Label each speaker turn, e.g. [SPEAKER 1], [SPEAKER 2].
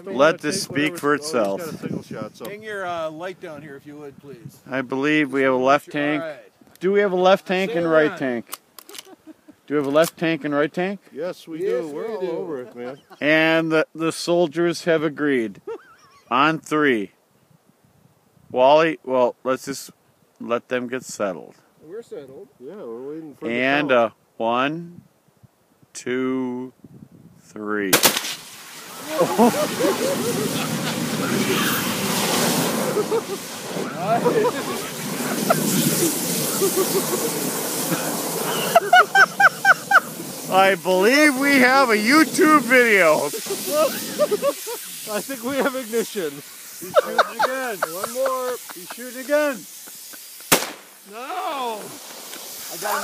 [SPEAKER 1] let this speak for itself.
[SPEAKER 2] Hang your light down here if you would, please.
[SPEAKER 1] I believe we have a left tank.
[SPEAKER 2] Right.
[SPEAKER 1] Do we have a left tank and right tank? Do we have a left tank and right tank?
[SPEAKER 3] Yes, we do. We're all over it, man.
[SPEAKER 1] And the soldiers have agreed. On 3. Wally, well, let's just let them get settled.
[SPEAKER 2] We're settled.
[SPEAKER 3] Yeah, we're waiting for
[SPEAKER 1] and
[SPEAKER 3] the
[SPEAKER 1] 1, 2, 3. I believe we have a YouTube video.
[SPEAKER 3] I think we have ignition.
[SPEAKER 2] He's shooting again. One more. He's shooting again. No! I got him.